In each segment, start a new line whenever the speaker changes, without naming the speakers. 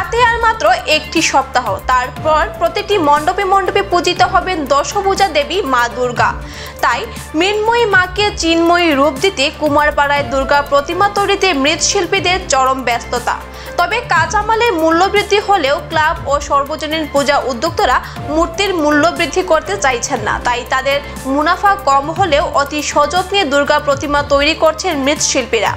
হাতে আর মাত্র একটি সপ্তাহ, তারপর প্রতিটি মণ্ডপে মণ্ডপে পূজিত হবেন দশভুজা দেবী মা দুর্গা। তাই মৃন্ময়ী মাকে চিন্ময়ী রূপ দিতে কুমারপাড়ায় দুর্গা প্রতিমা তৈরিতে মৃৎশিল্পীদের চরম ব্যস্ততা। তবে কাঁচামালের মূল্য বৃদ্ধি হলেও ক্লাব ও সর্বজনীন পূজা উদ্যোক্তারা মূর্তির মূল্য বৃদ্ধি করতে চাইছেন না। তাই তাদের মুনাফা কম হলেও অতি সযত্নে দুর্গা প্রতিমা তৈরি করছেন মৃৎশিল্পীরা।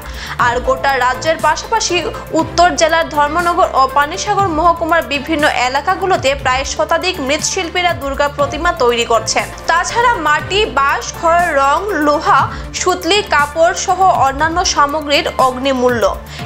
আর গোটা রাজ্যের পাশাপাশি উত্তর জেলার ধর্মনগর ও পানিসাগর মহকুমার বিভিন্ন এলাকাগুলোতে প্রায় শতাধিক মৃৎশিল্পীরা দুর্গা প্রতিমা তৈরি করছেন। তাছাড়া মাটি, বাঁশ, খড়, রং, লোহা, সুতলি, কাপড় সহ অন্যান্য সামগ্রীর অগ্নিমূল্য।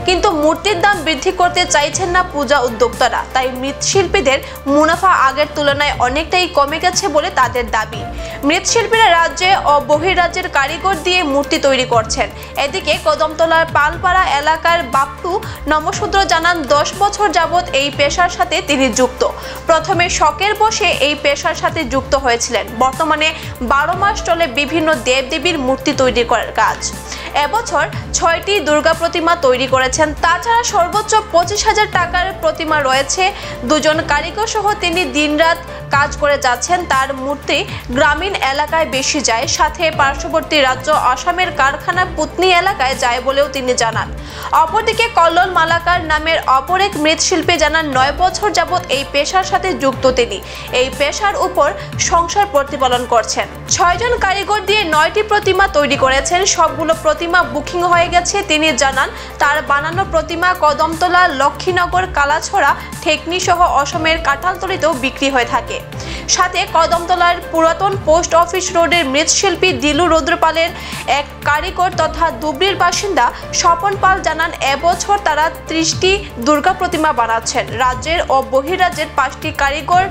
কিন্তু মূর্তির দাম বৃদ্ধি করতে চাইছেন না পূজা উদ্যোক্তারা। তাই মৃৎশিল্পীদের মুনাফা আগের তুলনায় অনেকটাই কমে গেছে বলে তাদের দাবি। মৃৎশিল্পীরা রাজ্যে ও বহির্রাজ্যের কারিগর দিয়ে মূর্তি তৈরি করছেন। এদিকে কদমতলার পালপাড়া এলাকার বাপ্পু নমশূদ্র জানান 10 বছর যাবৎ এই পেশার সাথে তিনি যুক্ত। প্রথমে শখের বসে এই পেশার সাথে যুক্ত হয়েছিলেন। বর্তমানে 12 মাস চলে বিভিন্ন দেবদেবীর মূর্তি তৈরি করার কাজ। এবছর 6টি দুর্গা প্রতিমা তৈরি করেছেন। তাছাড়া সর্বোচ্চ 25,000 টাকার প্রতিমা রয়েছে। 2 জন কারিগর সহ তিনি দিনরাত কাজ করে যাচ্ছেন। তার মূর্তি গ্রামীণ এলাকায় বেশি যায়, সাথে পার্শ্ববর্তী রাজ্য আসামের কারখানা পুতনি এলাকায় যায় বলেও তিনি জানান। অপরদিকে কল্লোল মালাকার নামের অপর এক মৃৎশিল্পী জানান 9 বছর যাবৎ এই পেশার সাথে যুক্ত তিনি। এই পেশার উপর সংসার প্রতিপালন করছেন। 6 জন কারিগর দিয়ে 9টি প্রতিমা তৈরি করেছেন। সবগুলো প্রতিমা বুকিং হয়ে গেছে। তিনি জানান তার বানানো প্রতিমা কদমতলা, লক্ষ্মীনগর, কালাছড়া, ঠেকনি সহ অসমের কাঁঠালতলিতেও বিক্রি হয়ে থাকে। সাথে কদমতলার পুরাতন পোস্ট অফিস রোডের মৃৎশিল্পী দিলু রুদ্রপালের এক কারিগর তথা ধুবড়ির বাসিন্দা স্বপন পাল জানান এবছর তারা 30টি দুর্গা প্রতিমা বানাচ্ছেন। রাজ্যের ও বহির্রাজ্যের 5টি কারিগর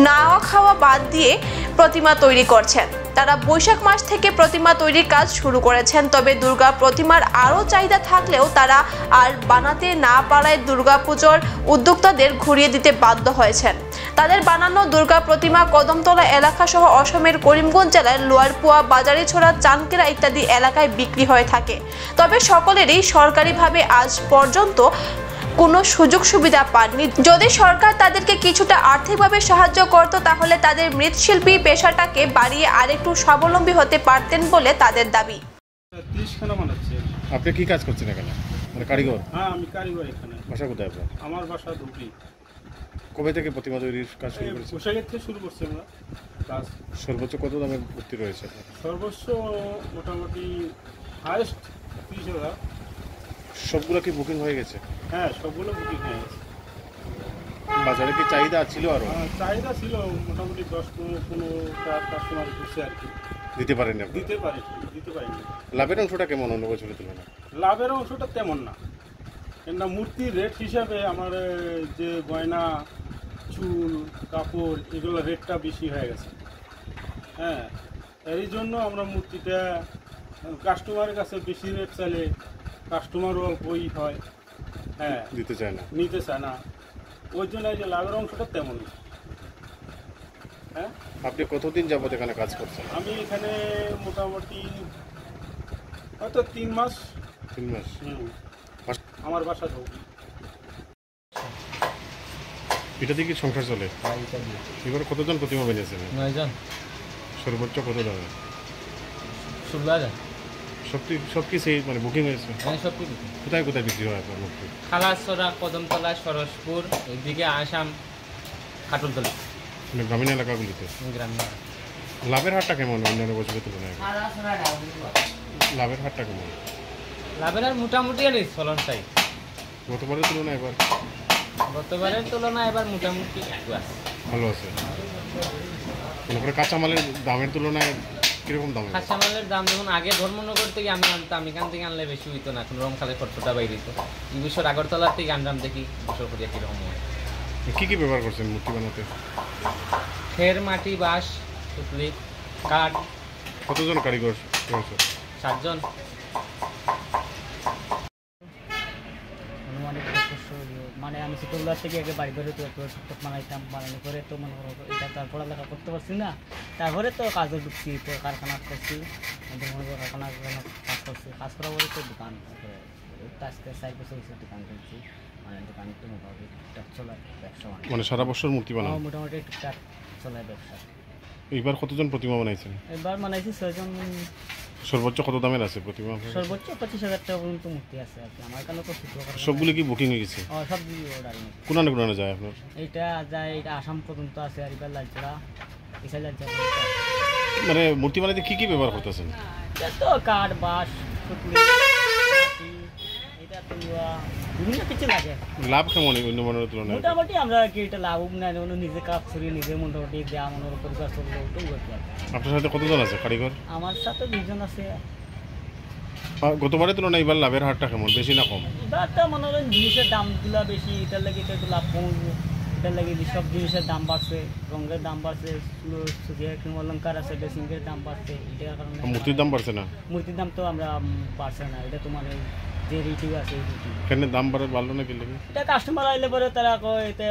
নাওয়া খাওয়া বাদ দিয়ে প্রতিমা তৈরি করছেন। তারা বৈশাখ মাস থেকে প্রতিমা তৈরির কাজ শুরু করেছেন। তবে দুর্গা প্রতিমার আরও চাহিদা থাকলেও তারা আর বানাতে না পারায় দুর্গাপুজোর উদ্যোক্তাদের ঘুরিয়ে দিতে বাধ্য হয়েছেন। তাদের বানানো দুর্গা প্রতিমা কদমতলা এলাকা সহ অসমের করিমগঞ্জ জেলার লোয়ারপুয়া, বাজারিছড়া, চানকেরা ইত্যাদি এলাকায় বিক্রি হয়ে থাকে। তবে সকলেরই সরকারিভাবে আজ পর্যন্ত কোনো সুযোগ সুবিধা পাননি। যদি সরকার তাদেরকে কিছুটা আর্থিকভাবে সাহায্য করত তাহলে তাদের মৃৎশিল্পী পেশাটাকে বাড়িয়ে আরেকটু স্বাবলম্বী হতে পারতেন বলে তাদের দাবি।
30 খানা বানাচ্ছি।
আপনি কি কাজ করছেন এখানে? মানে কারিগর?
হ্যাঁ, আমি কারিগর এখানে।
বাসা কোথায় আপনার?
আমার বাসা ধুবড়ি।
কবে থেকে প্রতিমা তৈরির কাজ শুরু করেছেন?
পোশাকের থেকে শুরু করছি আমরা কাজ।
সর্বোচ্চ কত দামের মূর্তি রয়েছে?
সর্বোচ্চ মোটামুটি হাইস্ট 30,000।
সবগুলো কি বুকিং হয়ে গেছে?
হ্যাঁ, সবগুলো বুকিং হয়ে গেছে।
বাজারে কি চাহিদা ছিল আরো?
চাহিদা ছিল মোটামুটি 10-15টা কাস্টমার ঘুরছে আর কি।
দিতে পারেন আপনি?
দিতে পারিনি।
লাভের অংশটা কেমন অন্য বছরের তুলনায়?
লাভের অংশটা তেমন না, কেননা মূর্তির রেট হিসাবে আমার যে গয়না, চুল, কাপড় এগুলো রেটটা বেশি হয়ে গেছে। হ্যাঁ, এই জন্য আমরা মূর্তিটা কাস্টমারের কাছে বেশি রেট চাইলে কাস্টমারও অল্পই হয়। হ্যাঁ,
নিতে চায় না।
ওই জন্য এই যে লাভের অংশটা তেমন না। হ্যাঁ।
আপনি কতদিন যাবত এখানে কাজ করছেন?
আমি এখানে মোটামুটি হয়তো 3 মাস।
3 মাস?
আমার বাসা ধুবড়ি।
এটা দিয়ে কি সংসার চলে? এবার কতজন প্রতিমা বানিয়েছেন?
9 জন।
সর্বোচ্চ কত দামে?
16,000।
সব কি সেই মানে বুকিং হয়েছে?
হ্যাঁ, সব কিছু।
কোথায় বিক্রি হয় আপনার মূর্তি?
খালাছড়া, কদমতলা, সরসপুর, এদিকে আসাম, কাটলতলি,
মানে গ্রামীণ এলাকাগুলিতে।
গ্রামীণ।
লাভের হারটা কেমন অন্যান্য বছরের তুলনায়? লাভের হারটা কেমন?
লাভের আর মোটামুটি আর চলন চাই।
গতবারের তুলনায়
এবার মোটামুটি একটু আছে,
ভালো আছে। মনে করে কাঁচামালের দামের তুলনায় কিরকম দাম?
কাঁচামালের দাম যেমন আগে ধর্মনগর থেকে আমি আনতাম, এখান থেকে আনলে বেশি হইতো না। এখন রংখালে খরচটা বাইরে হইতো। এই বছর আগরতলার থেকে আনলাম, দেখি বছর করে কীরকম হয়।
কী ব্যবহার করছেন মূর্তি বানাতে?
খের, মাটি, বাঁশ, সুতলি, কাঠ।
কতজন কারিগর রয়েছে?
7 জন।
মানে আমি ছোটোবেলার থেকে আগে বাড়ি ধরে তো বানাইতাম, বানানোর পরে তো মনে করো এটা তার পড়ালেখা করতে পারছি না। তারপরে তো কাজও ঢুকছি, তো কারখানা করছি, কারখানা কাজ করছি। কাজ করার পরে তো দোকান আজকে 4 বছর হয়েছে দোকান করছি। মানে দোকান তো মোটামুটি টুকটাক চলায় ব্যবসা
মানে সারা বছর মূর্তি বানান?
মোটামুটি টুকটাক চলায় ব্যবসা।
এইবার কতজন প্রতিমা বানাইছেন?
এবার বানাইছি 6 জন।
সর্বোচ্চ কত দামের আছে প্রতিমা?
সর্বোচ্চ 25,000 টাকা পর্যন্ত মূর্তি আছে আর কি। আমার এখানে তো ছোটো
সবগুলি কি বুকিং হয়ে গেছে?
সবগুলি অর্ডার।
কোনানে কোনানে যায় আপনার?
এইটা যায়, এটা আসাম পর্যন্ত আছে, আর এবার লালচড়া, এসে লালচড়া।
মানে মূর্তি বানাইতে কি কি ব্যবহার করতেছেন?
এটা তো কাঠ, বাঁশ, সুতলি, এটা তো বিভিন্ন কিছু লাগে।
লাভ কেমন অন্য মনের তুলনায়?
মোটামুটি আমরা কি এটা লাভ নেই, নিজে কাজ করি, নিজে মোটামুটি দেওয়া মনের পরিবার চলবে, ওটাই করতে পারি।
আপনার সাথে কতজন আছে কারিগর?
আমার সাথে 2 জন আছে।
গতবারের তুলনায় এবার লাভের হারটা কেমন, বেশি না কম?
এবার তো মনে করেন জিনিসের দামগুলো বেশি, এটার লাগে এটা একটু লাভ কমবে। এটার লাগে সব জিনিসের দাম বাড়ছে, রঙের দাম বাড়ছে, অলঙ্কার আছে, ড্রেসিংয়ের দাম বাড়ছে, এটার কারণে।
মূর্তির দাম বাড়ছে না?
মূর্তির দাম তো আমরা বাড়ছে না, এটা তো মানে যে রেটিং আছে এই রেটিং।
কেন দাম বাড়লো না? কি লাগে?
এটা কাস্টমার আইলে পরে তারা কয় এটা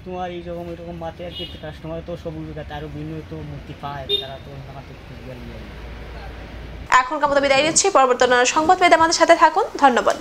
তোমার এইরকম এরকম মাতে আর কি। কাস্টমার তো সব আরও ভিন্ন তো মূর্তি পায়, তারা তো আমাকে
এখনকার মতো বিদায় নিচ্ছি। পরবর্তী সংবাদ পেতে আমাদের সাথে থাকুন। ধন্যবাদ।